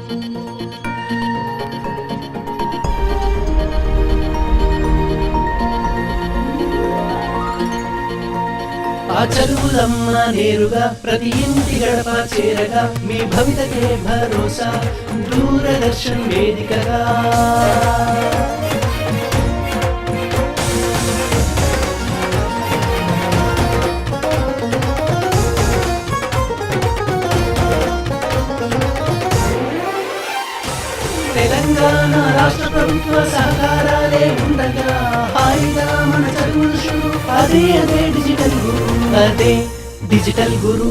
ఆ చదువులమ్మ నేరుగా ప్రతి ఇంటి గడప చేరగా మీ భవితకే భరోసా దూరదర్శన్ వేదికగా. తెలంగాణ రాష్ట్ర ప్రభుత్వ సహకారాలే ఉండగా హాయిగా మన చదువులు షురు. అదే డిజిటల్ గురు, అదే digital Guru.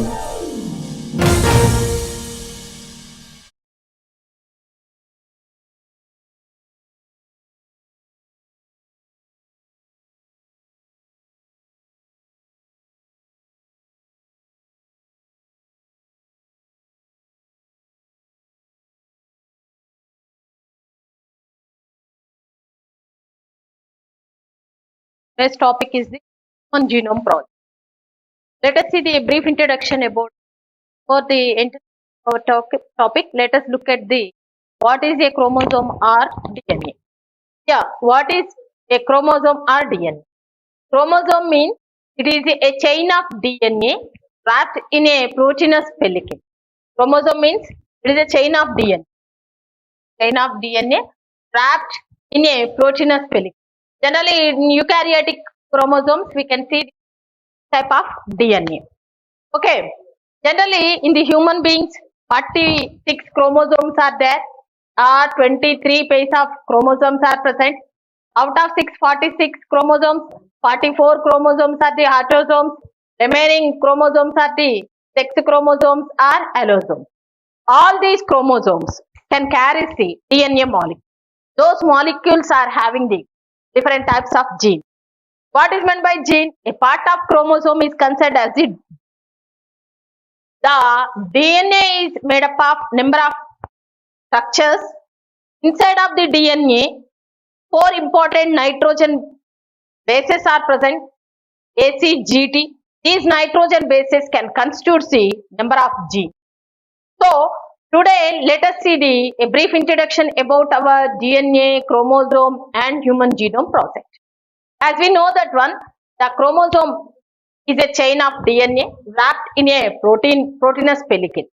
Today's topic is the Human Genome Project. Let us see the brief introduction about for the our topic. Let us look at the what is a chromosome or DNA. Yeah, what is a chromosome or DNA? Chromosome means it is a chain of DNA wrapped in a proteinous pellicle. Chromosome means it is a chain of DNA. Chain of DNA wrapped in a proteinous pellicle. Generally, in eukaryotic chromosomes, we can see type of DNA. Okay. Generally, in the human beings, 46 chromosomes are there. 23 pairs of chromosomes are present. Out of 646 chromosomes, 44 chromosomes are the autosomes. Remaining chromosomes are the sex chromosomes or allosomes. All these chromosomes can carry the DNA molecule. Those molecules are having the different types of gene. What is meant by gene? A part of chromosome is considered as the DNA is made up of number of structures. Inside of the DNA, 4 important nitrogen bases are present, A, C, G, T. These nitrogen bases can constitute the number of genes. So, today let us see a brief introduction about our DNA, chromosome and human genome project. As we know that the chromosome is a chain of DNA wrapped in a proteinous pellicle.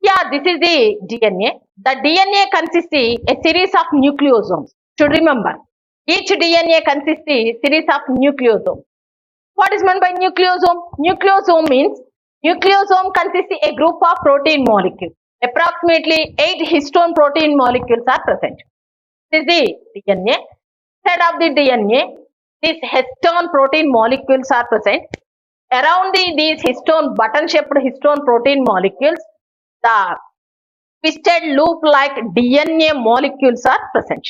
Yeah, this is the DNA. The DNA consists of a series of nucleosomes. Should remember, each DNA consists of a series of nucleosomes. What is meant by nucleosome? Nucleosome means nucleosome consists of a group of protein molecules. Approximately 8 histone protein molecules are present. This is the DNA. Inside of the DNA, these histone protein molecules are present. Around these histone, button-shaped histone protein molecules, the twisted loop-like DNA molecules are present.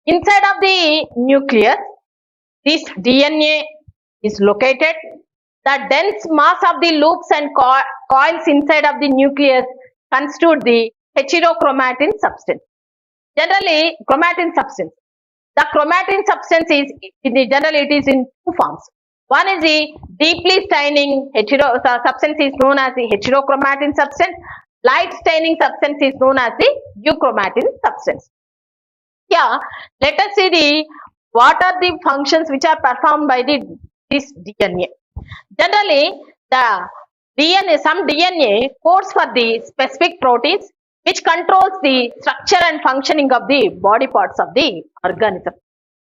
Inside of the nucleus, this DNA is located. The dense mass of the loops and coils inside of the nucleus constitute the heterochromatin substance. Generally, chromatin substance. The chromatin substance is generally it is in 2 forms. One is the deeply staining substance is known as the heterochromatin substance. Light staining substance is known as the euchromatin substance. Yeah, let us see what are the functions which are performed by this DNA. Generally, some DNA codes for the specific proteins which controls the structure and functioning of the body parts of the organism.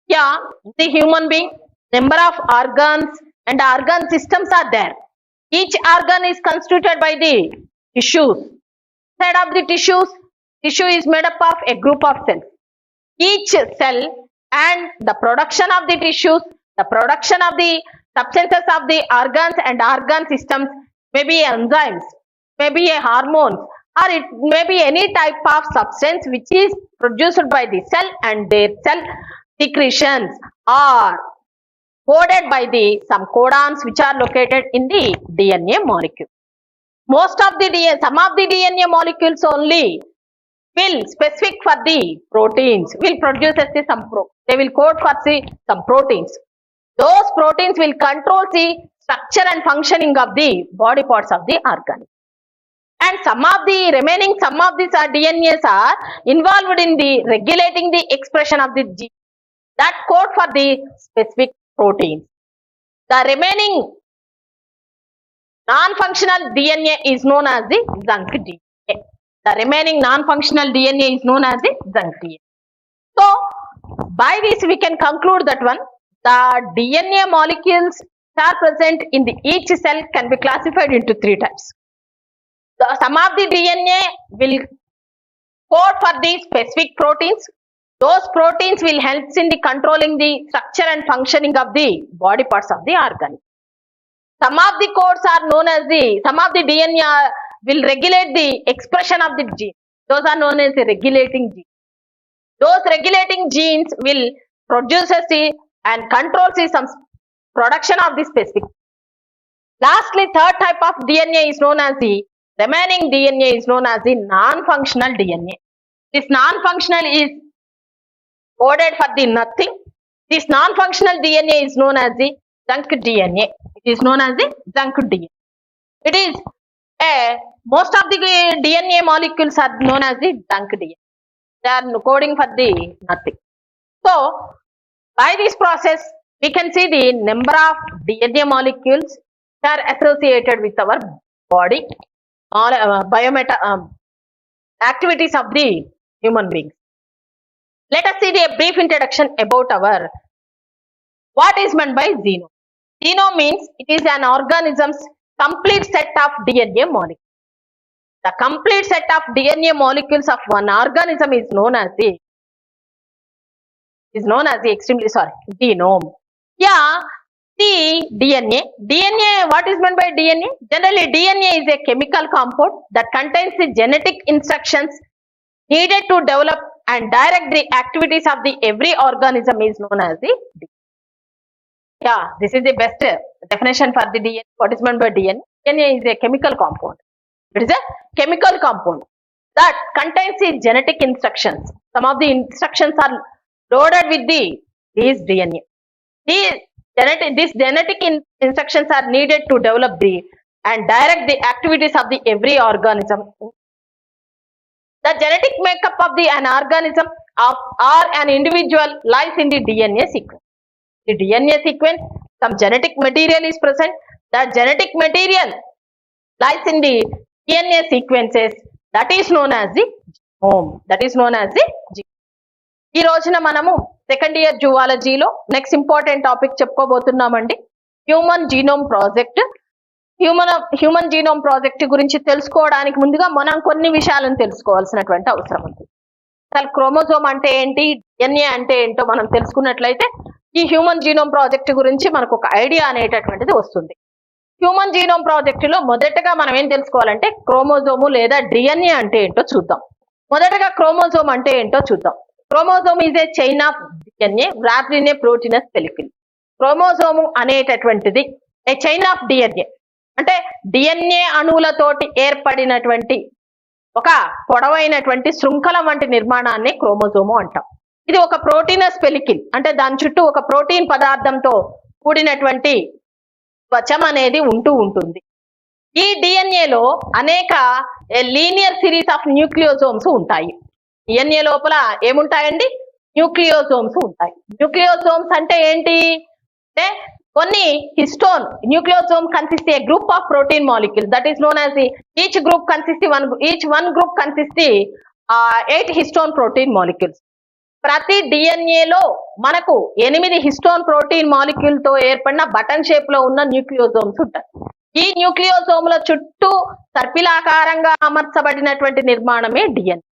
Yeah, the human being, number of organs and organ systems are there. Each organ is constituted by the tissues. Inside of the tissues, tissue is made up of a group of cells. Each cell and the production of the tissues, the production of the substances of the organs and organ systems may be enzymes, may be a hormones, or it may be any type of substance which is produced by the cell, and their cell secretions are coded by some codons which are located in the DNA molecule. Some of the DNA molecules only will specific for the proteins, will produce they will code for some proteins. Those proteins will control the structure and functioning of the body parts of the organ. and some of these DNAs are involved in the regulating the expression of the gene that code for the specific proteins. The remaining non-functional DNA is known as the junk DNA. The remaining non-functional DNA is known as the junk DNA. So, by this we can conclude that the DNA molecules that are present in each cell can be classified into 3 types. Some of the DNA will code for the specific proteins. Those proteins will help in the controlling the structure and functioning of the body parts of the organism. Some of the codes are known as some of the DNA will regulate the expression of the gene. Those are known as the regulating genes. Those regulating genes will produce and control some production of the specific. Lastly, third type of DNA is known as the remaining DNA is known as the non-functional DNA. This non-functional is coded for the nothing. This non-functional DNA is known as the junk DNA. It is known as the junk DNA. It is most of the DNA molecules are known as the junk DNA. They are coding for the nothing. So, by this process, we can see the number of DNA molecules that are associated with our body, activities of the human beings. Let us see the brief introduction about what is meant by genome. Genome means it is an organism's complete set of DNA molecules. The complete set of DNA molecules of one organism is known as the genome. Yeah, the DNA, what is meant by DNA? Generally, DNA is a chemical compound that contains the genetic instructions needed to develop and direct the activities of the every organism is known as the DNA. Yeah, this is the best definition for the DNA. What is meant by DNA? DNA is a chemical compound. It is a chemical compound that contains the genetic instructions. Some of the instructions are loaded with these DNA. These genetic instructions are needed to develop and direct the activities of the every organism. The genetic makeup of an organism or an individual lies in the DNA sequence. The DNA sequence, some genetic material is present. The genetic material lies in the DNA sequences. That is known as the genome. That is known as the genome. ఈ రోజున మనము second year జువాలజీలో next important topic చెప్పుకోబోతున్నామండి. Human genome project. Human genome project గురించి తెలుసుకోవడానికి ముందుగా మనం కొన్ని విషయాలను తెలుసుకోవాల్సినటువంటి అవసరం ఉంది. అసలు క్రోమోజోమ్ అంటే ఏంటి, డిఎన్ఏ అంటే ఏంటో మనం తెలుసుకున్నట్లయితే ఈ హ్యూమన్ జీనోమ్ ప్రాజెక్ట్ గురించి మనకు ఒక ఐడియా అనేటటువంటిది వస్తుంది. హ్యూమన్ జీనోమ్ ప్రాజెక్ట్ లో మొదటగా మనం ఏం తెలుసుకోవాలంటే క్రోమోజోము లేదా డిఎన్ఏ అంటే ఏంటో చూద్దాం. మొదటగా క్రోమోజోమ్ అంటే ఏంటో చూద్దాం. Chromosome is a chain of DNA wrapped in a proteinous pellicle. Chromosome అనేటటువంటిది ఏ చైన్ ఆఫ్ డిఎన్ఏ అంటే డిఎన్ఏ అణువులతోటి ఏర్పడినటువంటి ఒక పొడవైనటువంటి శృంఖలం వంటి నిర్మాణాన్ని క్రోమోజోము అంటాం. ఇది ఒక ప్రోటీనస్ పెలికిల్ అంటే దాని చుట్టూ ఒక ప్రోటీన్ పదార్థంతో కూడినటువంటి త్వచం అనేది ఉంటుంది. ఈ డిఎన్ఏలో అనేక లీనియర్ సిరీస్ ఆఫ్ న్యూక్లియోజోమ్స్ ఉంటాయి. డిఎన్ఏ లోపల ఏముంటాయండి? న్యూక్లియోజోమ్స్ ఉంటాయి. న్యూక్లియోజోమ్స్ అంటే ఏంటి అంటే కొన్ని histone nucleosome consist A group of protein molecule that is known as each one group consist 8 histone protein molecules. ప్రతి డిఎన్ఏలో మనకు 8 హిస్టోన్ ప్రోటీన్ మాలిక్యూల్ తో ఏర్పడిన బటన్ షేప్ లో ఉన్న న్యూక్లియోజోమ్స్ ఉంటాయి. ఈ న్యూక్లియోజోముల చుట్టూ సర్పిలాకారంగా అమర్చబడినటువంటి నిర్మాణమే డిఎన్ఏ.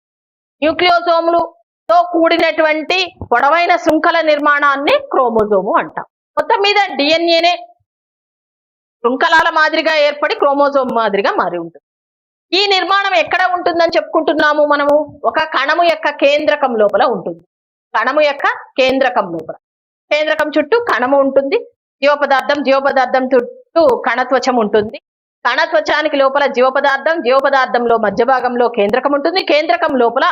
న్యూక్లియోజోములతో కూడినటువంటి పొడవైన శృంఖల నిర్మాణాన్ని క్రోమోజోము అంటాం. మొత్తం మీద డిఎన్ఏనే శృంఖలాల మాదిరిగా ఏర్పడి క్రోమోజోమ్ మాదిరిగా మారి ఉంటుంది. ఈ నిర్మాణం ఎక్కడ ఉంటుందని చెప్పుకుంటున్నాము మనము? ఒక కణము యొక్క కేంద్రకం లోపల ఉంటుంది. కణము యొక్క కేంద్రకం లోపల, కేంద్రకం చుట్టూ కణము ఉంటుంది. జీవపదార్థం చుట్టూ కణత్వచం ఉంటుంది. కణత్వచానికి లోపల జీవపదార్థంలో మధ్య భాగంలో కేంద్రకం ఉంటుంది. కేంద్రకం లోపల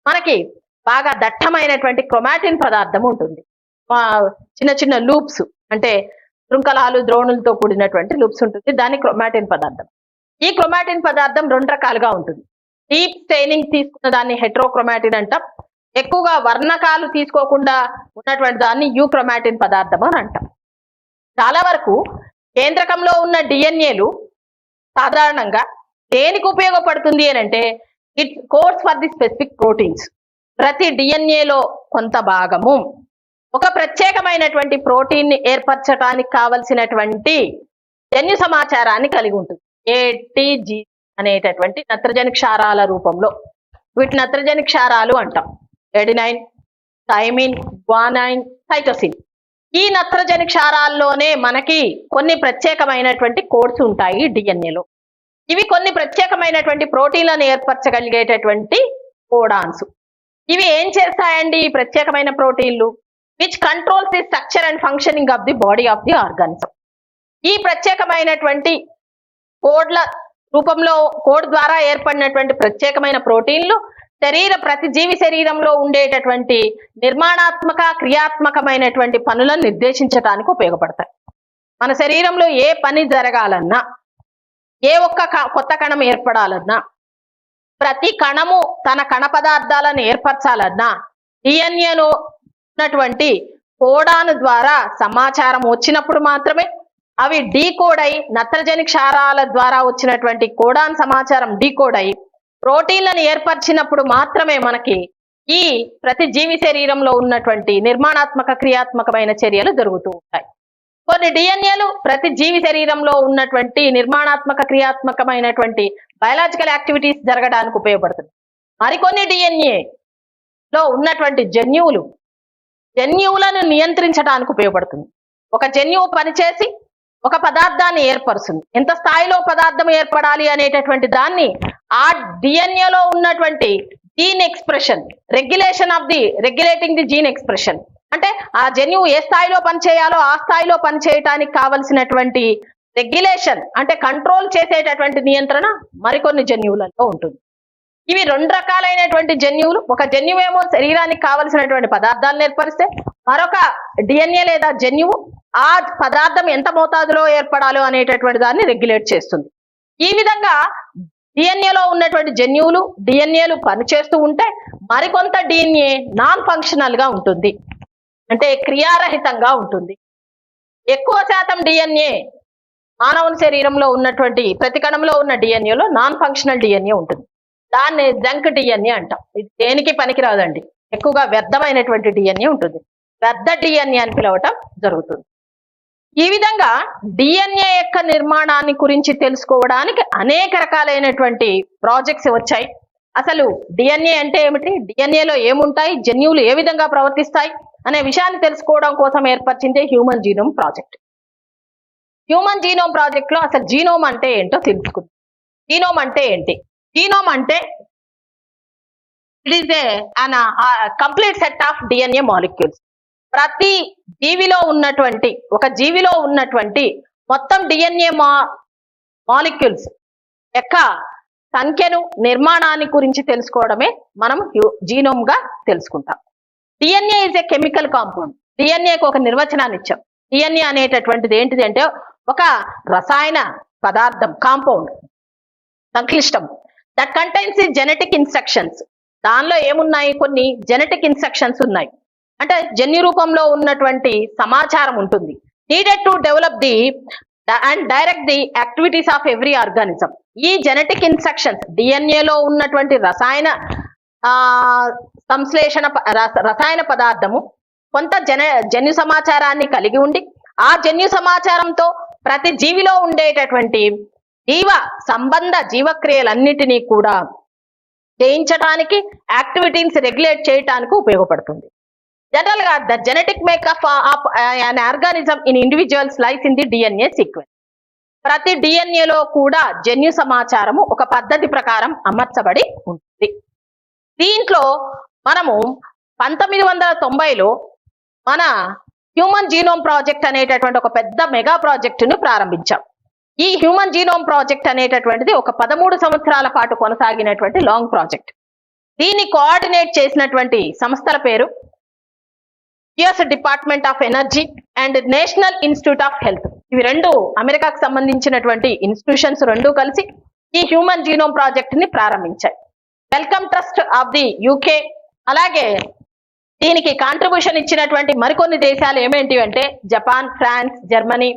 మనకి బాగా దట్టమైనటువంటి క్రోమాటిన్ పదార్థం ఉంటుంది. చిన్న చిన్న లూప్స్ అంటే శృంఖలాలు ద్రోణులతో కూడినటువంటి లూప్స్ ఉంటుంది. దాన్ని క్రోమాటిన్ పదార్థం. ఈ క్రోమాటిన్ పదార్థం 2 రకాలుగా ఉంటుంది. డీప్ స్టెయినింగ్ తీసుకున్న దాన్ని హెట్రోక్రోమాటిన్ అంటాం. ఎక్కువగా వర్ణకాలు తీసుకోకుండా ఉన్నటువంటి దాన్ని యూక్రోమాటిన్ పదార్థం అని అంటాం. చాలా వరకు కేంద్రకంలో ఉన్న డిఎన్ఏలు సాధారణంగా దేనికి ఉపయోగపడుతుంది అని అంటే it's codes for the specific proteins. ప్రతి డిఎన్ఏలో కొంత భాగము ఒక ప్రత్యేకమైనటువంటి ప్రోటీన్ ని ఏర్పరచడానికి కావలసినటువంటి జన్యు సమాచారాన్ని కలిగి ఉంటుంది. ఏటీజీ అనేటటువంటి నత్రజని క్షారాల రూపంలో. వీటి నత్రజని క్షారాలు అంటాం. Adenine, thymine, guanine, cytosine. ఈ నత్రజని క్షారాల్లోనే మనకి కొన్ని ప్రత్యేకమైనటువంటి కోడ్స్ ఉంటాయి డిఎన్ఏలో. ఇవి కొన్ని ప్రత్యేకమైనటువంటి ప్రోటీన్లను ఏర్పరచగలిగేటటువంటి కోడాన్స్. ఇవి ఏం చేస్తాయండి ఈ ప్రత్యేకమైన ప్రోటీన్లు? Which controls the structure and functioning of the body of the organism. ఈ ప్రత్యేకమైనటువంటి కోడ్ల రూపంలో కోడ్ ద్వారా ఏర్పడినటువంటి ప్రత్యేకమైన ప్రోటీన్లు ప్రతి జీవి శరీరంలో ఉండేటటువంటి నిర్మాణాత్మక క్రియాత్మకమైనటువంటి పనులను నిర్దేశించడానికి ఉపయోగపడతాయి. మన శరీరంలో ఏ పని జరగాలన్నా, ఏ ఒక్క కొత్త కణం ఏర్పడాలన్నా, ప్రతి కణము తన కణ పదార్థాలను ఏర్పరచాలన్నా డిఎన్ఏలో ఉన్నటువంటి కోడాను ద్వారా సమాచారం వచ్చినప్పుడు మాత్రమే అవి డీకోడ్ అయి నత్రజని క్షారాల ద్వారా వచ్చినటువంటి కోడాన్ సమాచారం డీకోడ్ అయి ప్రోటీన్లను ఏర్పరిచినప్పుడు మాత్రమే మనకి ఈ ప్రతి జీవి శరీరంలో ఉన్నటువంటి నిర్మాణాత్మక క్రియాత్మకమైన చర్యలు జరుగుతూ ఉంటాయి. కొన్ని డిఎన్ఏలు ప్రతి జీవి శరీరంలో ఉన్నటువంటి నిర్మాణాత్మక క్రియాత్మకమైనటువంటి బయలాజికల్ యాక్టివిటీస్ జరగడానికి ఉపయోగపడుతుంది. మరికొన్ని డిఎన్ఏలో ఉన్నటువంటి జన్యువులను నియంత్రించడానికి ఉపయోగపడుతుంది. ఒక జన్యువు పనిచేసి ఒక పదార్థాన్ని ఏర్పరుస్తుంది. ఎంత స్థాయిలో పదార్థం ఏర్పడాలి అనేటటువంటి దాన్ని ఆ డిఎన్ఏలో ఉన్నటువంటి gene expression, regulating the gene expression, అంటే ఆ జన్యువు ఏ స్థాయిలో పనిచేయాలో ఆ స్థాయిలో పనిచేయటానికి కావలసినటువంటి రెగ్యులేషన్ అంటే కంట్రోల్ చేసేటటువంటి నియంత్రణ మరికొన్ని జన్యువులలో ఉంటుంది. ఇవి 2 రకాలైనటువంటి జన్యువులు. ఒక జన్యువు ఏమో శరీరానికి కావలసినటువంటి పదార్థాలను ఏర్పరిస్తే, మరొక డిఎన్ఏ లేదా జన్యువు ఆ పదార్థం ఎంత మోతాదులో ఏర్పడాలో అనేటటువంటి దాన్ని రెగ్యులేట్ చేస్తుంది. ఈ విధంగా డిఎన్ఏలో ఉన్నటువంటి డిఎన్ఏలు పనిచేస్తూ ఉంటే మరికొంత డిఎన్ఏ నాన్ ఫంక్షనల్ గా ఉంటుంది, అంటే క్రియారహితంగా ఉంటుంది. ఎక్కువ శాతం డిఎన్ఏ మానవుని శరీరంలో ఉన్నటువంటి ప్రతి కణంలో ఉన్న డిఎన్ఏలో నాన్ ఫంక్షనల్ డిఎన్ఏ ఉంటుంది. దాన్ని జంక్ డిఎన్ఏ అంటాం. ఇది దేనికి పనికిరాదండి, ఎక్కువగా వ్యర్థమైనటువంటి డిఎన్ఏ ఉంటుంది. వ్యర్థ డిఎన్ఏ అని పిలవటం జరుగుతుంది. ఈ విధంగా డిఎన్ఏ యొక్క నిర్మాణాన్ని గురించి తెలుసుకోవడానికి అనేక రకాలైనటువంటి ప్రాజెక్ట్స్ వచ్చాయి. అసలు డిఎన్ఏ అంటే ఏమిటి, డిఎన్ఏలో ఏముంటాయి, జన్యువులు ఏ విధంగా ప్రవర్తిస్తాయి అనే విషయాన్ని తెలుసుకోవడం కోసం ఏర్పరిచిందే human genome project. Human genome project లో అసలు జీనోమ్ అంటే ఏంటో తెలుసుకుందాం. జీనోమ్ అంటే ఏంటి? జీనోమ్ అంటే it is an complete set of DNA molecules. ప్రతి జీవిలో ఉన్నటువంటి మొత్తం డిఎన్ఏ మాలిక్యూల్స్ యొక్క సంఖ్యను, నిర్మాణాన్ని గురించి తెలుసుకోవడమే మనం జీనోమ్ గా తెలుసుకుంటాం. DNA is a chemical compound. డిఎన్ఏకి ఒక నిర్వచనాన్ని ఇచ్చాం. డిఎన్ఏ అనేటటువంటిది ఏంటిది అంటే ఒక రసాయన పదార్థం, కాంపౌండ్, సంక్లిష్టం. That contains the genetic instructions. దానిలో ఏమున్నాయి? కొన్ని జెనెటిక్ ఇన్స్ట్రక్షన్స్ ఉన్నాయి, అంటే జన్యు రూపంలో ఉన్నటువంటి సమాచారం ఉంటుంది. Needed to develop the and direct the activities of every organism. ఈ జెనెటిక్ ఇన్స్ట్రక్షన్స్ డిఎన్ఏలో ఉన్నటువంటి రసాయన సంశ్లేషణ రసాయన పదార్థము కొంత జన్యు సమాచారాన్ని కలిగి ఉండి ఆ జన్యు సమాచారంతో ప్రతి జీవిలో ఉండేటటువంటి సంబంధ జీవక్రియలన్నిటినీ కూడా చేయించడానికి, యాక్టివిటీస్ రెగ్యులేట్ చేయడానికి ఉపయోగపడుతుంది. జనరల్ గా the genetic makeup of an organism in individuals lies in the DNA sequence. ప్రతి డిఎన్ఏలో కూడా జన్యు సమాచారము ఒక పద్ధతి ప్రకారం అమర్చబడి ఉంటుంది. దీంట్లో మనము 1990లో మన హ్యూమన్ జీనోమ్ ప్రాజెక్ట్ అనేటటువంటి ఒక పెద్ద మెగా ప్రాజెక్టును ప్రారంభించాం. ఈ హ్యూమన్ జీనోమ్ ప్రాజెక్ట్ అనేటటువంటిది ఒక 13 సంవత్సరాల పాటు కొనసాగినటువంటి లాంగ్ ప్రాజెక్ట్. దీన్ని కోఆర్డినేట్ చేసినటువంటి సంస్థల పేరు US department of energy and national institute of health. ఇవి 2 అమెరికాకు సంబంధించినటువంటి ఇన్స్టిట్యూషన్స్ 2 కలిసి ఈ హ్యూమన్ జీనోమ్ ప్రాజెక్ట్ ని ప్రారంభించాయి. Welcome trust of the UK, అలాగే దీనికి కాంట్రిబ్యూషన్ ఇచ్చినటువంటి మరికొన్ని దేశాలు ఏమేంటి అంటే జపాన్, ఫ్రాన్స్, జర్మనీ,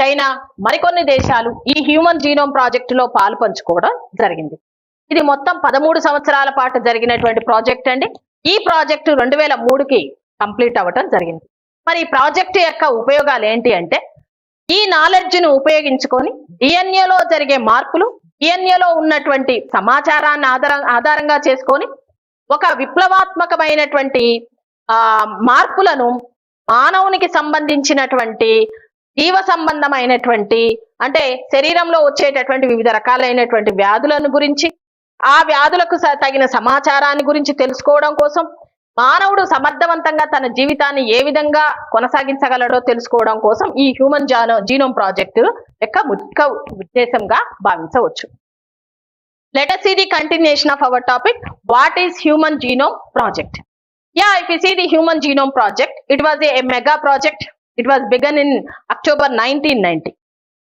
చైనా, మరికొన్ని దేశాలు ఈ హ్యూమన్ జీనోమ్ ప్రాజెక్ట్ లో పాలు పంచుకోవడం జరిగింది. ఇది మొత్తం 13 సంవత్సరాల పాటు జరిగినటువంటి ప్రాజెక్ట్ అండి. ఈ ప్రాజెక్టు 2003కి కంప్లీట్ అవ్వటం జరిగింది. మరి ఈ ప్రాజెక్టు యొక్క ఉపయోగాలు ఏంటి అంటే ఈ నాలెడ్జ్ ను ఉపయోగించుకొని డిఎన్ఏలో జరిగే మార్పులు, డిఎన్ఏలో ఉన్నటువంటి సమాచారాన్ని ఆధారంగా చేసుకొని ఒక విప్లవాత్మకమైనటువంటి మార్పులను మానవునికి సంబంధించినటువంటి జీవ సంబంధమైనటువంటి అంటే శరీరంలో వచ్చేటటువంటి వివిధ రకాలైనటువంటి వ్యాధులను గురించి, ఆ వ్యాధులకు తగిన సమాచారాన్ని గురించి తెలుసుకోవడం కోసం, మానవుడు సమర్థవంతంగా తన జీవితాన్ని ఏ విధంగా కొనసాగించగలడో తెలుసుకోవడం కోసం ఈ హ్యూమన్ జీనోమ్ ప్రాజెక్టు యొక్క ముఖ్య ఉద్దేశంగా భావించవచ్చు. Let us see the continuation of our topic. What is human genome project? Yeah, if you see the human genome project, it was a mega project. It was begun in October 1990.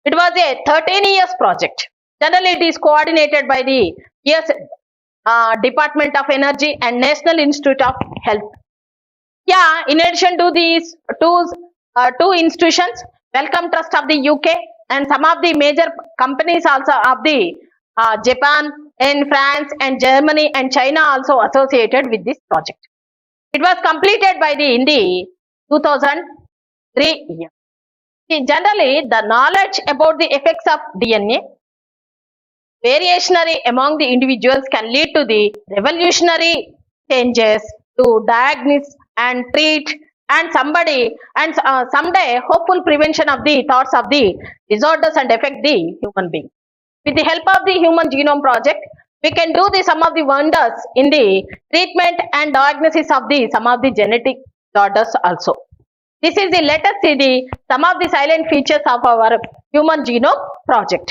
It was a 13 years project. Generally, it is coordinated by the US Department of Energy and National Institute of Health. Yeah, in addition to these two institutions, Wellcome Trust of the UK and some of the major companies also of the Japan and France and Germany and China also associated with this project. It was completed by in the 2003 year. Generally, the knowledge about the effects of DNA variationary among the individuals can lead to the revolutionary changes to diagnose and treat and someday hopeful prevention of the thoughts of the disorders and affect the human being. With the help of the Human Genome Project, we can do some of the wonders in the treatment and diagnosis of some of the genetic disorders also. This is let us see some of the silent features of our Human Genome Project.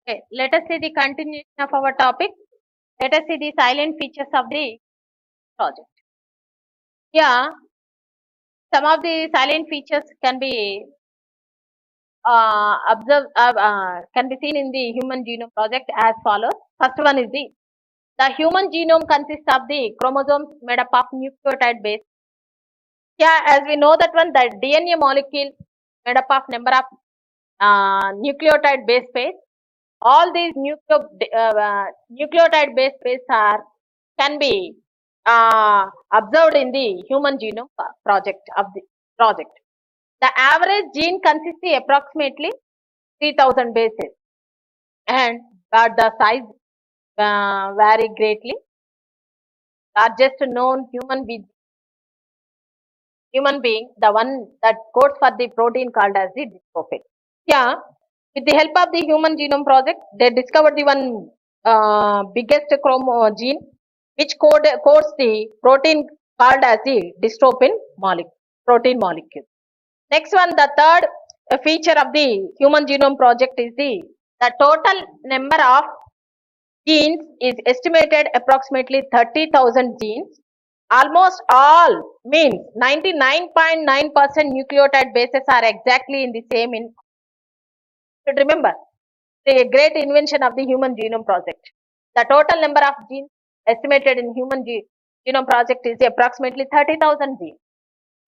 Okay, let us see the continuation of our topic. Let us see the silent features of the project. Yeah, some of the silent features can be can be seen in the Human Genome Project as follows. First one is the human genome consists of the chromosomes made up of nucleotide base. Yeah, as we know that one, the DNA molecule made up of number of nucleotide base pairs. All these nucleotide base pairs can be observed in the Human Genome Project of the project. The average gene consists of approximately 3000 bases, but the size vary greatly. Largest known human being, the one that codes for the protein called as the dystrophin. Yeah, with the help of the Human Genome Project, they discovered the one biggest gene which codes the protein called as the dystrophin protein molecule. Next one, the third feature of the Human Genome Project is the total number of genes is estimated approximately 30,000 genes. Almost all means 99.9% nucleotide bases are exactly in the same. Should remember the great invention of the Human Genome Project. The total number of genes estimated in Human Genome Project is approximately 30,000 genes.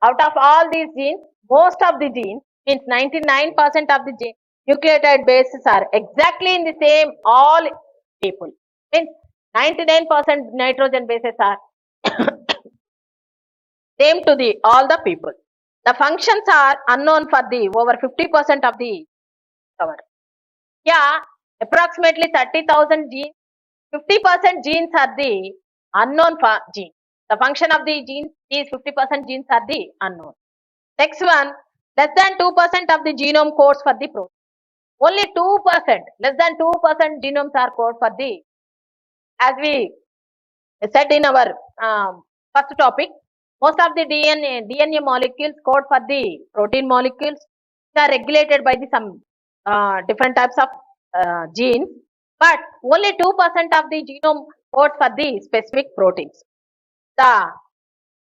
Out of all these genes, most of the genes means 99% of the nucleotide bases are exactly in the same all people. Means 99% nitrogen bases are same to the all the people. The functions are unknown for the over 50% of the cover. Yeah, approximately 30,000 genes. 50% genes are the unknown genes. The function of the genes is 50% genes are the unknown. Next one, less than 2% of the genome codes for the protein. Only 2%, less than 2% genomes are coded for the, as we said in our first topic, most of the DNA molecules code for the protein molecules are regulated by some different types of genes, but only 2% of the genome codes for the specific proteins. The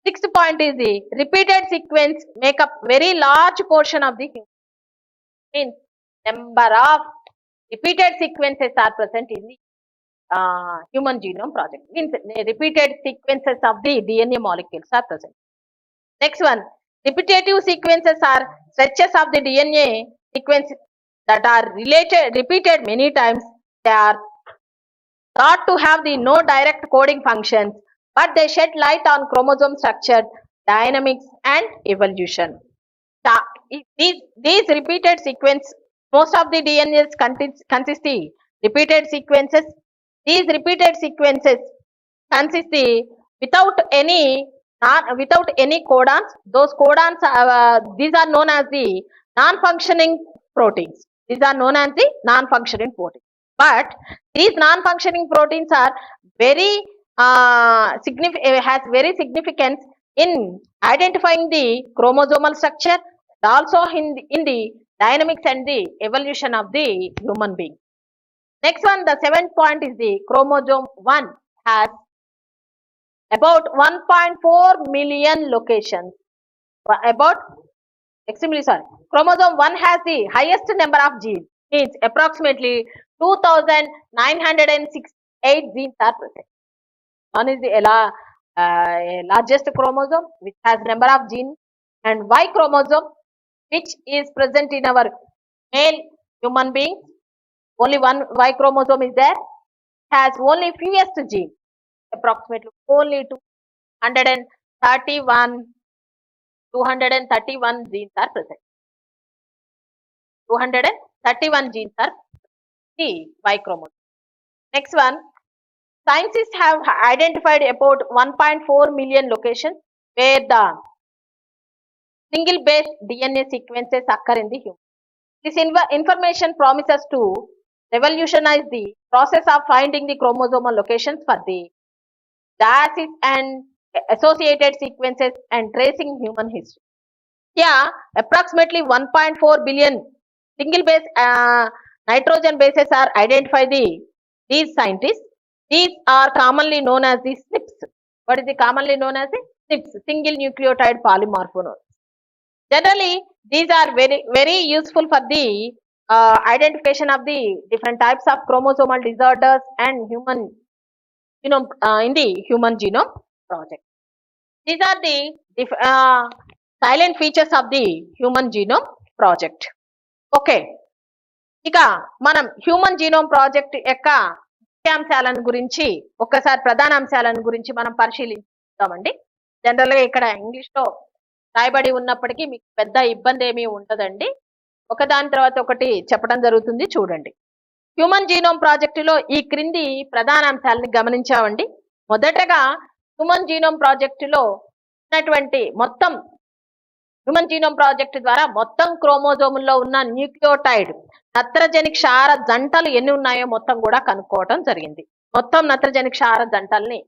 sixth point is the repeated sequence make up very large portion of the human. Means number of repeated sequences are present in the human genome project. Means repeated sequences of the DNA molecules are present. Next one, repetitive sequences are stretches of the DNA sequence that are repeated many times. They are thought to have the no direct coding functions, but they shed light on chromosome structure, dynamics, and evolution. These repeated sequence, most of the DNAs consist the repeated sequences. These repeated sequences consist the without any codons. Those codons these are known as the non-functioning proteins. These are known as the non-functioning proteins. But these non-functioning proteins are very has very significance in identifying the chromosomal structure, also in the dynamics and the evolution of the human being. Next one, the seventh point is the chromosome 1 has about 1.4 million locations. Chromosome 1 has the highest number of genes. Means approximately 2,968 genes are present. One is the largest chromosome which has number of genes, and Y chromosome which is present in our male human beings. Only one Y chromosome is there, has only fewest genes, approximately only 231 genes are present. 231 genes are the Y chromosome. Next one, scientists have identified about 1.4 million locations where the single base DNA sequences occur in the human. This information promises to revolutionize the process of finding the chromosomal locations for the diasis and associated sequences and tracing human history. Here, approximately 1.4 billion single base nitrogen bases are identified by these scientists. These are commonly known as the SNPs. What is the commonly known as the SNPs? Single nucleotide polymorphones. Generally, these are very useful for the identification of the different types of chromosomal disorders and human genome in the human genome project. These are the silent features of the human genome project. Okay, ఇక మనం human genome project యొక్క ముఖ్యాంశాలను గురించి ఒక్కసారి ప్రధాన అంశాలను గురించి మనం పరిశీలిస్తామండి. జనరల్గా ఇక్కడ ఇంగ్లీష్లో రాయబడి ఉన్నప్పటికీ మీకు పెద్ద ఇబ్బంది ఏమీ ఉండదండి. ఒకదాని తర్వాత ఒకటి చెప్పడం జరుగుతుంది, చూడండి. హ్యూమన్ జీనోమ్ ప్రాజెక్టులో ఈ క్రింది ప్రధాన అంశాలని గమనించామండి. మొదటగా హ్యూమన్ జీనోమ్ ప్రాజెక్టులో ఉన్నటువంటి మొత్తం హ్యూమన్ జీనోమ్ ప్రాజెక్ట్ ద్వారా మొత్తం క్రోమోజోముల్లో ఉన్న న్యూక్లియోటైడ్ నత్రజని క్షార జంటలు ఎన్ని ఉన్నాయో మొత్తం కూడా కనుక్కోవడం జరిగింది. మొత్తం నత్రజని క్షార జంటల్ని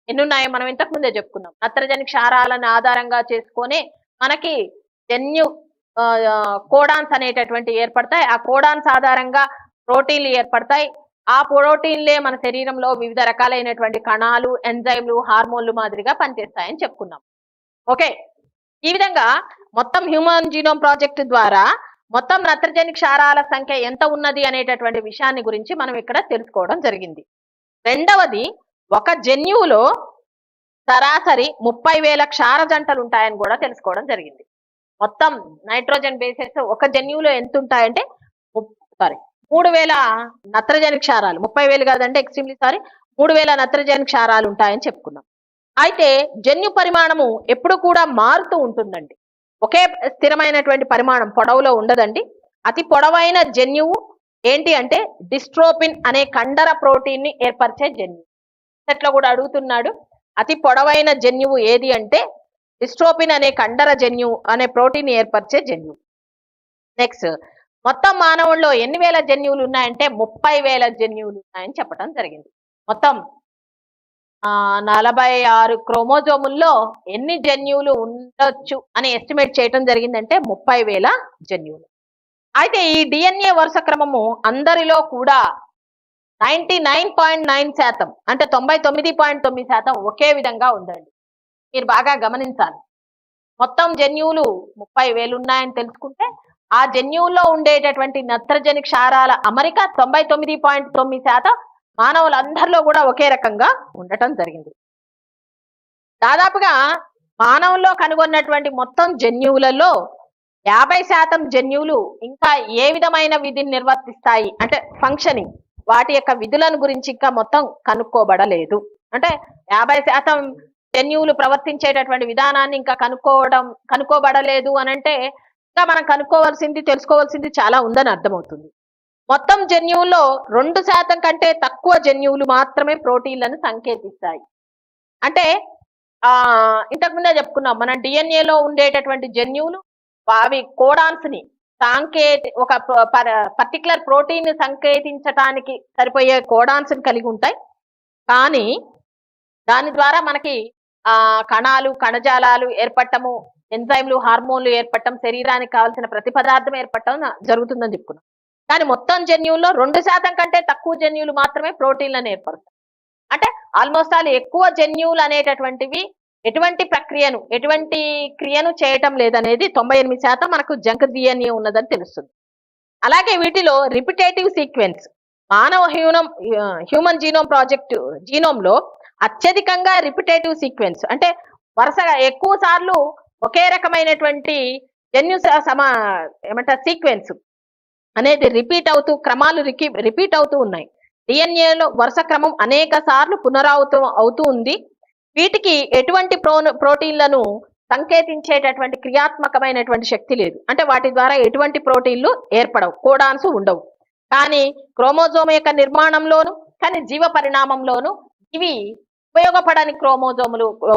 ఎన్ని ఉన్నాయో మనం ఇంతకు ముందే చెప్పుకున్నాం. నత్రజని క్షారాలను ఆధారంగా చేసుకొని మనకి జన్యు కోడాన్స్ అనేటటువంటి ఏర్పడతాయి. ఆ కోడాన్స్ ఆధారంగా ప్రోటీన్లు ఏర్పడతాయి. ఆ ప్రోటీన్లే మన శరీరంలో వివిధ రకాలైనటువంటి కణాలు, ఎంజైమ్లు, హార్మోన్లు మాదిరిగా పనిచేస్తాయని చెప్పుకున్నాం. ఓకే, ఈ విధంగా మొత్తం హ్యూమన్ జీనోమ్ ప్రాజెక్ట్ ద్వారా మొత్తం నత్రజని క్షారాల సంఖ్య ఎంత ఉన్నది అనేటటువంటి విషయాన్ని గురించి మనం ఇక్కడ తెలుసుకోవడం జరిగింది. రెండవది, ఒక జన్యువులో సరాసరి 30,000 క్షార జంటలు ఉంటాయని కూడా తెలుసుకోవడం జరిగింది. మొత్తం నైట్రోజన్ బేసెస్ ఒక జన్యువులో ఎంత ఉంటాయంటే 3,000 నత్రజని క్షారాలు, 30,000 కాదంటే ఎక్స్ట్రీమ్లీ 3,000 నత్రజని క్షారాలు ఉంటాయని చెప్పుకున్నాం. అయితే జన్యు పరిమాణము ఎప్పుడు కూడా మారుతూ ఉంటుందండి. ఒకే స్థిరమైనటువంటి పరిమాణం పొడవులో ఉండదండి. అతి పొడవైన జన్యువు ఏంటి అంటే డిస్ట్రోపిన్ అనే కండర ప్రోటీన్ ని ఏర్పరిచే జన్యువు. సెట్లో కూడా అడుగుతున్నాడు, అతి పొడవైన జన్యువు ఏది అంటే డిస్ట్రోపిన్ అనే కండర జన్యువు అనే ప్రోటీన్ ఏర్పరిచే జన్యువు. నెక్స్ట్, మొత్తం మానవుల్లో ఎన్ని వేల జన్యువులు ఉన్నాయంటే 30,000 జన్యువులు ఉన్నాయని చెప్పడం జరిగింది. మొత్తం 46 క్రోమోజోముల్లో ఎన్ని జన్యువులు ఉండొచ్చు అని ఎస్టిమేట్ చేయడం జరిగిందంటే 30,000 జన్యువులు. అయితే ఈ డిఎన్ఏ వరుస క్రమము అందరిలో కూడా 99.9% అంటే 99.9% ఒకే విధంగా ఉందండి. మీరు బాగా గమనించాలి. మొత్తం జన్యువులు 30,000 ఉన్నాయని తెలుసుకుంటే ఆ జన్యువుల్లో ఉండేటటువంటి నత్రజని క్షారాల అమరిక 99.9% మానవులందరిలో కూడా ఒకే రకంగా ఉండటం జరిగింది. దాదాపుగా మానవుల్లో కనుగొన్నటువంటి మొత్తం జన్యువులలో 50% జన్యువులు ఇంకా ఏ విధమైన విధిని నిర్వర్తిస్తాయి అంటే ఫంక్షనింగ్, వాటి యొక్క విధులను గురించి ఇంకా మొత్తం కనుక్కోబడలేదు. అంటే 50% జన్యువులు ప్రవర్తించేటటువంటి విధానాన్ని ఇంకా కనుక్కోబడలేదు అని అంటే ఇంకా మనం కనుక్కోవాల్సింది, తెలుసుకోవాల్సింది చాలా ఉందని అర్థమవుతుంది. మొత్తం జన్యువుల్లో 2% కంటే తక్కువ జన్యువులు మాత్రమే ప్రోటీన్లను సంకేతిస్తాయి. అంటే ఇంతకుముందే చెప్పుకున్నాం మనం డిఎన్ఏలో ఉండేటటువంటి జన్యువులు అవి కోడాన్స్ ని ఒక పర్టికులర్ ప్రోటీన్ సంకేతించటానికి సరిపోయే కోడాన్స్ ని కలిగి ఉంటాయి. కానీ దాని ద్వారా మనకి కణాలు, కణజాలాలు ఏర్పడటము, ఎంజైమ్లు, హార్మోన్లు ఏర్పడటం, శరీరానికి కావాల్సిన ప్రతి పదార్థం ఏర్పడటం జరుగుతుందని చెప్పుకున్నాం. కానీ మొత్తం జన్యువుల్లో 2% కంటే తక్కువ జన్యువులు మాత్రమే ప్రోటీన్లను ఏర్పడతాయి. అంటే ఆల్మోస్ట్ ఆల్ ఎక్కువ జన్యువులు అనేటటువంటివి ఎటువంటి క్రియను చేయటం లేదనేది 98% మనకు జంక్ డిఎన్ఏ ఉన్నదని తెలుస్తుంది. అలాగే వీటిలో రిపిటేటివ్ సీక్వెన్స్, మానవ హ్యూమన్ జీనోమ్ జీనోమ్ లో అత్యధికంగా రిపిటేటివ్ సీక్వెన్స్ అంటే వరుసగా ఎక్కువ సార్లు ఒకే రకమైనటువంటి ఏమంటారు సీక్వెన్స్ అనేది క్రమాలు రిపీట్ అవుతూ ఉన్నాయి. డిఎన్ఏలో వరుస క్రమం అనేక సార్లు పునరావృతం అవుతూ ఉంది. వీటికి ఎటువంటి ప్రోటీన్లను సంకేతించేటటువంటి క్రియాత్మకమైనటువంటి శక్తి లేదు. అంటే వాటి ద్వారా ఎటువంటి ప్రోటీన్లు ఏర్పడవు, కోడాన్స్ ఉండవు. కానీ క్రోమోజోమ్ యొక్క నిర్మాణంలోను, కానీ జీవ పరిణామంలోను ఇవి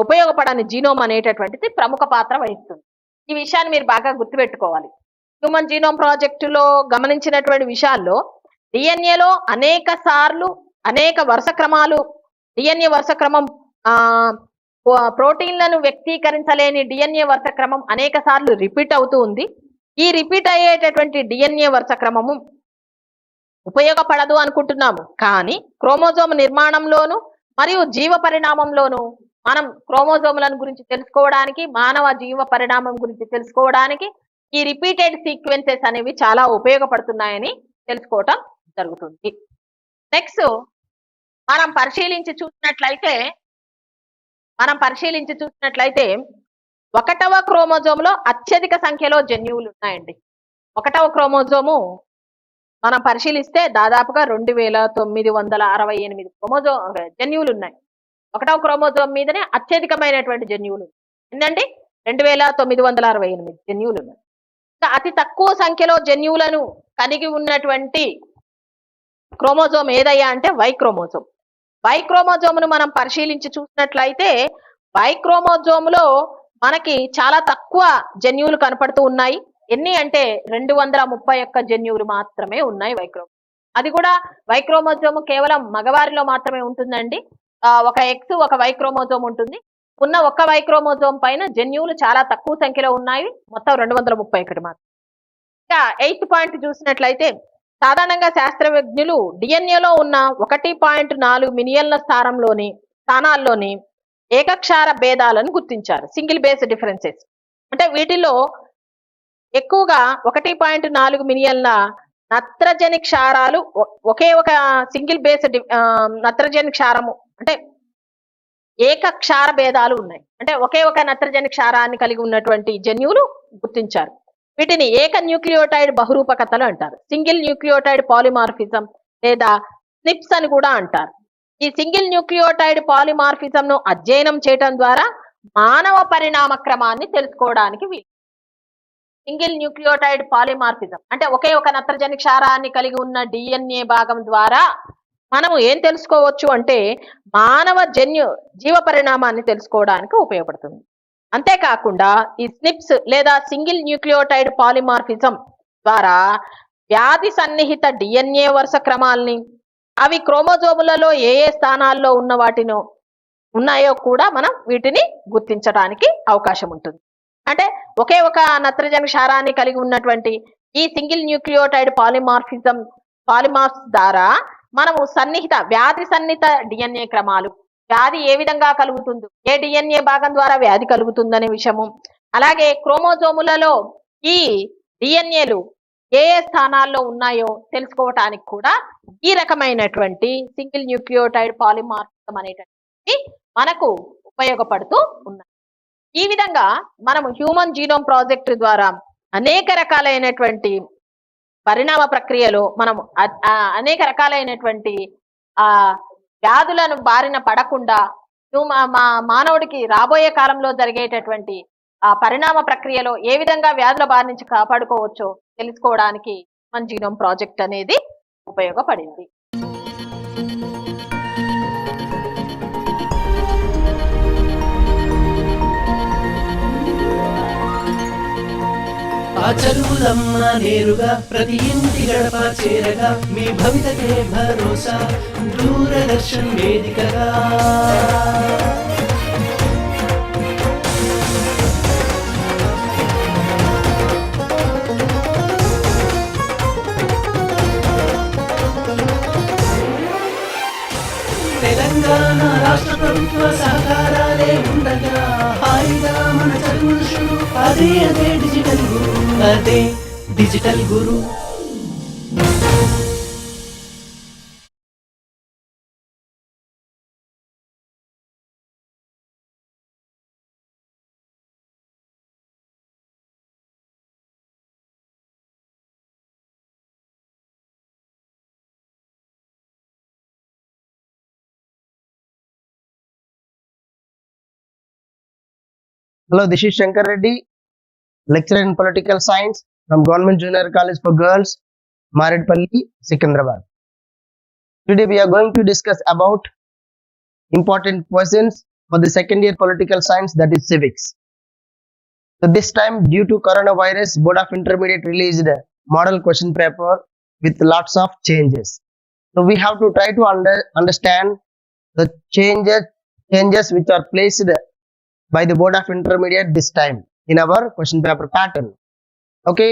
ఉపయోగపడని జీనోమ్ అనేటటువంటిది ప్రముఖ పాత్ర వహిస్తుంది. ఈ విషయాన్ని మీరు బాగా గుర్తుపెట్టుకోవాలి. హ్యూమన్ జీనోమ్ ప్రాజెక్టులో గమనించినటువంటి విషయాల్లో డిఎన్ఏలో అనేక వరుస క్రమాలు, డిఎన్ఏ వరుస క్రమం ప్రోటీన్లను వ్యక్తీకరించలేని డిఎన్ఏ వరుస క్రమం అనేక సార్లు రిపీట్ అవుతూ ఉంది. ఈ రిపీట్ అయ్యేటటువంటి డిఎన్ఏ వరుస క్రమము ఉపయోగపడదు అనుకుంటున్నాము. కానీ క్రోమోజోమ్ నిర్మాణంలోను మరియు జీవ పరిణామంలోను మనం క్రోమోజోములను గురించి తెలుసుకోవడానికి, మానవ జీవ పరిణామం గురించి తెలుసుకోవడానికి ఈ రిపీటెడ్ సీక్వెన్సెస్ అనేవి చాలా ఉపయోగపడుతున్నాయని తెలుసుకోవటం జరుగుతుంది. నెక్స్ట్ మనం పరిశీలించి చూసినట్లయితే 1వ క్రోమోజోమ్ లో అత్యధిక సంఖ్యలో జన్యువులు ఉన్నాయండి. 1వ క్రోమోజోము మనం పరిశీలిస్తే దాదాపుగా 2968 జన్యువులు ఉన్నాయి. 1వ క్రోమోజోమ్ మీదనే అత్యధికమైనటువంటి జన్యువులు ఏంటండి, 2968 జన్యువులు ఉన్నాయి. అతి తక్కువ సంఖ్యలో జన్యువులను కలిగి ఉన్నటువంటి క్రోమోజోమ్ ఏదయ్యా అంటే వై క్రోమోజోమ్. వై క్రోమోజోమ్ను మనం పరిశీలించి చూసినట్లయితే వై క్రోమోజోమ్లో మనకి చాలా తక్కువ జన్యువులు కనపడుతూ ఉన్నాయి. ఎన్ని అంటే 231 జన్యువులు మాత్రమే ఉన్నాయి వై క్రోమోజోమ్. అది కూడా వై క్రోమోజోమ్ కేవలం మగవారిలో మాత్రమే ఉంటుందండి. ఒక ఎక్స్ ఒక వై క్రోమోజోమ్ ఉంటుంది. ఉన్న ఒక్క వై క్రోమోజోమ్ పైన జన్యువులు చాలా తక్కువ సంఖ్యలో ఉన్నాయి, మొత్తం 231 మాత్రం. ఇంకా 8th పాయింట్ చూసినట్లయితే సాధారణంగా శాస్త్రజ్ఞులు డిఎన్ఏలో ఉన్న 1.4 మిలియన్ల స్థానాల్లోని ఏకక్షార భేదాలను గుర్తించారు, సింగిల్ బేస్ డిఫరెన్సెస్. అంటే వీటిలో ఎక్కువగా 1.4 మిలియన్ల నత్రజని క్షారాలు ఒకే ఒక సింగిల్ బేస్ నత్రజని క్షారము అంటే ఏకక్షార భేదాలు ఉన్నాయి. అంటే ఒకే ఒక నత్రజని క్షారాన్ని కలిగి ఉన్నటువంటి జన్యువులు గుర్తించారు. వీటిని ఏక న్యూక్లియోటైడ్ బహురూపకతలు అంటారు. సింగిల్ న్యూక్లియోటైడ్ పాలిమార్ఫిజం లేదా స్నిప్స్ అని కూడా అంటారు. ఈ సింగిల్ న్యూక్లియోటైడ్ పాలిమార్ఫిజం ను అధ్యయనం చేయడం ద్వారా మానవ పరిణామ క్రమాన్ని తెలుసుకోవడానికి సింగిల్ న్యూక్లియోటైడ్ పాలిమార్ఫిజం అంటే ఒకే ఒక నత్రజని క్షారాన్ని కలిగి ఉన్న డిఎన్ఏ భాగం ద్వారా మనము ఏం తెలుసుకోవచ్చు అంటే మానవ జీవ పరిణామాన్ని తెలుసుకోవడానికి ఉపయోగపడుతుంది. అంతేకాకుండా ఈ స్నిప్స్ లేదా సింగిల్ న్యూక్లియోటైడ్ పాలిమార్ఫిజం ద్వారా వ్యాధి సన్నిహిత డిఎన్ఏ వరుస క్రమాల్ని, అవి క్రోమోజోములలో ఏ స్థానాల్లో ఉన్నాయో కూడా మనం వీటిని గుర్తించడానికి అవకాశం ఉంటుంది. అంటే ఒకే ఒక నత్రజని క్షారాన్ని కలిగి ఉన్నటువంటి ఈ సింగిల్ న్యూక్లియోటైడ్ పాలిమార్ఫ్స్ ద్వారా మనము వ్యాధి సన్నిహిత డిఎన్ఏ క్రమాలు, వ్యాధి ఏ విధంగా కలుగుతుందో, ఏ డిఎన్ఏ భాగం ద్వారా వ్యాధి కలుగుతుందనే విషయము, అలాగే క్రోమోజోములలో ఈ డిఎన్ఏలు ఏ ఏ స్థానాల్లో ఉన్నాయో తెలుసుకోవటానికి కూడా ఈ రకమైనటువంటి సింగిల్ న్యూక్లియోటైడ్ పాలిమార్ఫిజం అనేటటువంటి మనకు ఉపయోగపడుతూ ఉన్నాయి. ఈ విధంగా మనము హ్యూమన్ జీనోమ్ ప్రాజెక్ట్ ద్వారా అనేక రకాలైనటువంటి పరిణామ ప్రక్రియలో మనం అనేక రకాలైనటువంటి ఆ వ్యాధులను బారిన పడకుండా మానవుడికి రాబోయే కాలంలో జరిగేటటువంటి ఆ పరిణామ ప్రక్రియలో ఏ విధంగా వ్యాధుల బారి నుంచి కాపాడుకోవచ్చో తెలుసుకోవడానికి హ్యూమన్ జీనోమ్ ప్రాజెక్ట్ అనేది ఉపయోగపడింది. ఆ చదువులమ్మ నేరుగా ప్రతి ఇంటి గడప చేరగా మీ భవితకే భరోసా దూరదర్శన్ వేదికగా. తెలంగాణ రాష్ట్ర ప్రభుత్వ సహకారాలే ఉండగా హాయిగా మన చదువులు షురు. అదే డిజిటల్ గురు, అదే digital Guru. Hello, this is Shankar Reddy, lecturer in political science from Government Junior College for Girls, Maredpalli, Secunderabad. Today we are going to discuss about important questions for the second year political science, that is civics. So this time, due to coronavirus, Board of Intermediate released a model question paper with lots of changes. So we have to try to understand the changes which are placed by the Board of Intermediate this time in our question paper pattern. Okay,